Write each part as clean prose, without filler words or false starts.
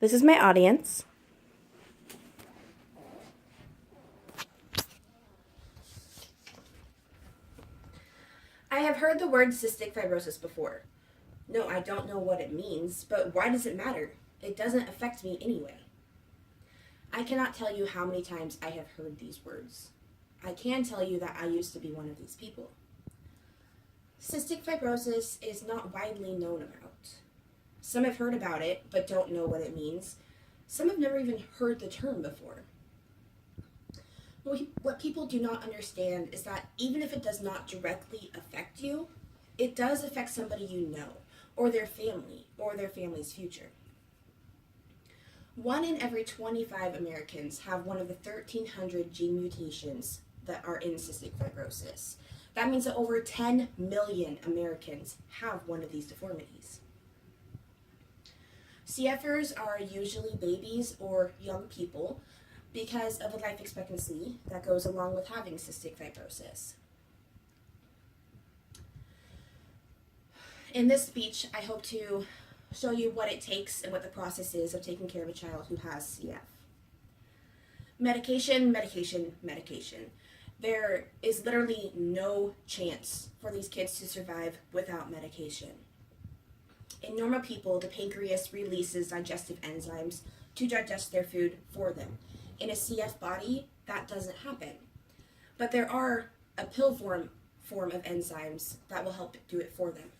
This is my audience. I have heard the word cystic fibrosis before. No, I don't know what it means, but why does it matter? It doesn't affect me anyway. I cannot tell you how many times I have heard these words. I can tell you that I used to be one of these people. Cystic fibrosis is not widely known about. Some have heard about it, but don't know what it means. Some have never even heard the term before. What people do not understand is that even if it does not directly affect you, it does affect somebody you know, or their family, or their family's future. 1 in every 25 Americans have one of the 1,300 gene mutations that are in cystic fibrosis. That means that over 10 million Americans have one of these deformities. CFers are usually babies or young people because of the life expectancy that goes along with having cystic fibrosis. In this speech, I hope to show you what it takes and what the process is of taking care of a child who has CF. Medication, medication, medication. There is literally no chance for these kids to survive without medication. In normal people, the pancreas releases digestive enzymes to digest their food for them. In a CF body, that doesn't happen. But there are a pill form of enzymes that will help do it for them.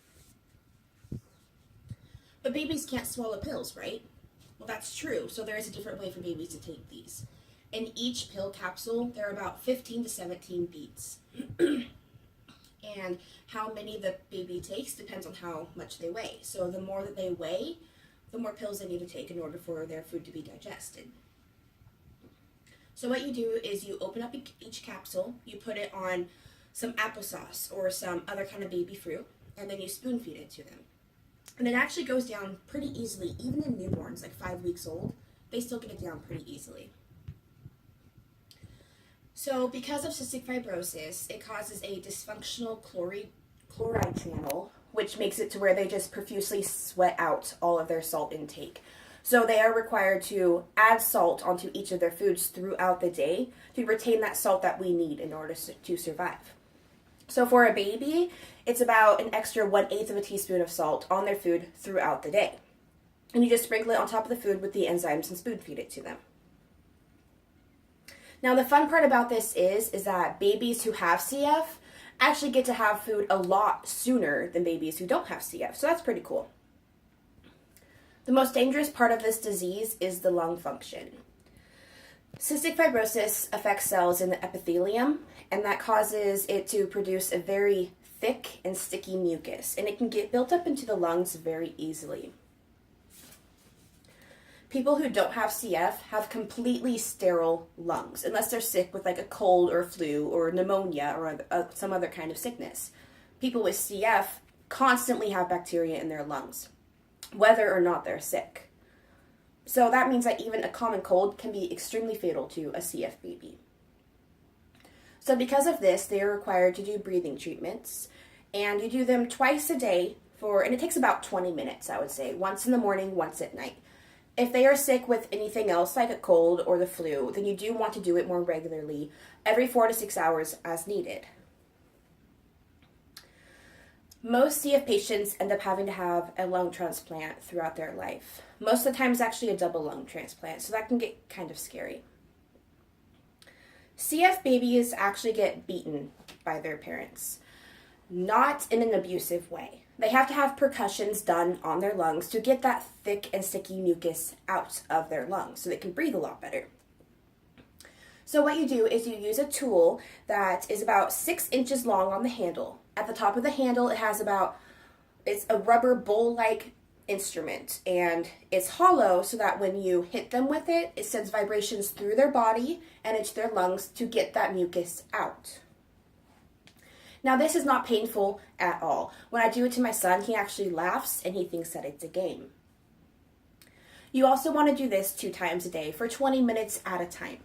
But babies can't swallow pills, right? Well, that's true, so there is a different way for babies to take these. In each pill capsule, there are about 15 to 17 beads. And how many the baby takes depends on how much they weigh. So the more that they weigh, the more pills they need to take in order for their food to be digested. So what you do is you open up each capsule, you put it on some applesauce or some other kind of baby fruit, and then you spoon feed it to them. And it actually goes down pretty easily, even in newborns, like 5 weeks old, they still get it down pretty easily. So because of cystic fibrosis, it causes a dysfunctional chloride channel, which makes it to where they just profusely sweat out all of their salt intake. So they are required to add salt onto each of their foods throughout the day to retain that salt that we need in order to survive. So for a baby, it's about an extra 1/8 of a teaspoon of salt on their food throughout the day. And you just sprinkle it on top of the food with the enzymes and spoon feed it to them. Now the fun part about this is that babies who have CF actually get to have food a lot sooner than babies who don't have CF. So that's pretty cool. The most dangerous part of this disease is the lung function. Cystic fibrosis affects cells in the epithelium, and that causes it to produce a very thick and sticky mucus, and it can get built up into the lungs very easily. People who don't have CF have completely sterile lungs, unless they're sick with like a cold or flu or pneumonia or some other kind of sickness. People with CF constantly have bacteria in their lungs, whether or not they're sick. So that means that even a common cold can be extremely fatal to a CF baby. So because of this, they are required to do breathing treatments, and you do them twice a day and it takes about 20 minutes, I would say, once in the morning, once at night. If they are sick with anything else like a cold or the flu, then you do want to do it more regularly, every 4 to 6 hours as needed. Most CF patients end up having to have a lung transplant throughout their life. Most of the time it's actually a double lung transplant, so that can get kind of scary. CF babies actually get beaten by their parents, not in an abusive way. They have to have percussions done on their lungs to get that thick and sticky mucus out of their lungs so they can breathe a lot better. So what you do is you use a tool that is about 6 inches long on the handle. At the top of the handle, it's a rubber bowl-like instrument, and it's hollow so that when you hit them with it, it sends vibrations through their body and into their lungs to get that mucus out. Now, this is not painful at all. When I do it to my son, he actually laughs and he thinks that it's a game. You also want to do this 2 times a day for 20 minutes at a time.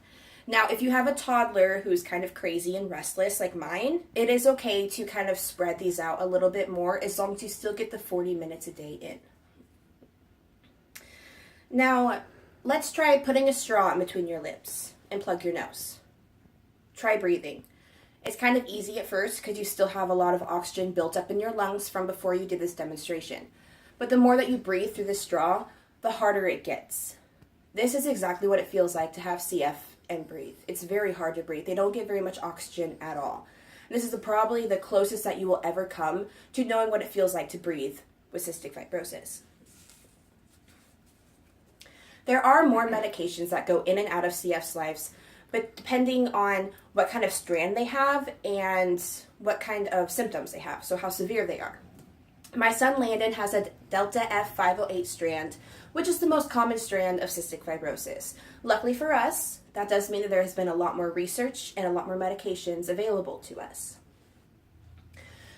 Now, if you have a toddler who's kind of crazy and restless like mine, it is okay to kind of spread these out a little bit more as long as you still get the 40 minutes a day in. Now, let's try putting a straw in between your lips and plug your nose. Try breathing. It's kind of easy at first because you still have a lot of oxygen built up in your lungs from before you did this demonstration. But the more that you breathe through the straw, the harder it gets. This is exactly what it feels like to have CF and breathe. It's very hard to breathe. They don't get very much oxygen at all. And this is probably the closest that you will ever come to knowing what it feels like to breathe with cystic fibrosis. There are more medications that go in and out of CF's lives, but depending on what kind of strand they have and what kind of symptoms they have, so how severe they are. My son Landon has a Delta F508 strand, which is the most common strand of cystic fibrosis. Luckily for us, that does mean that there has been a lot more research and a lot more medications available to us.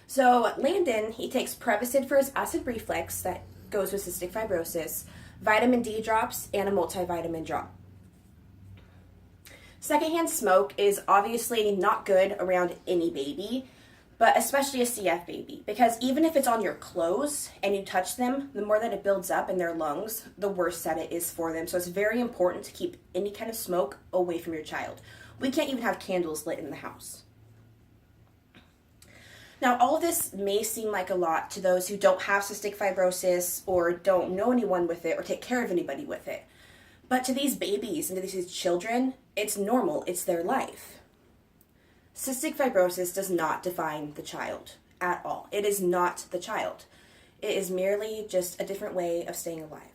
So Landon, he takes Prevacid for his acid reflux that goes with cystic fibrosis, vitamin D drops, and a multivitamin drop. Secondhand smoke is obviously not good around any baby, but especially a CF baby, because even if it's on your clothes and you touch them, the more that it builds up in their lungs, the worse that it is for them. So it's very important to keep any kind of smoke away from your child. We can't even have candles lit in the house. Now, all of this may seem like a lot to those who don't have cystic fibrosis or don't know anyone with it or take care of anybody with it. But to these babies and to these children, it's normal. It's their life. Cystic fibrosis does not define the child at all. It is not the child. It is merely just a different way of staying alive.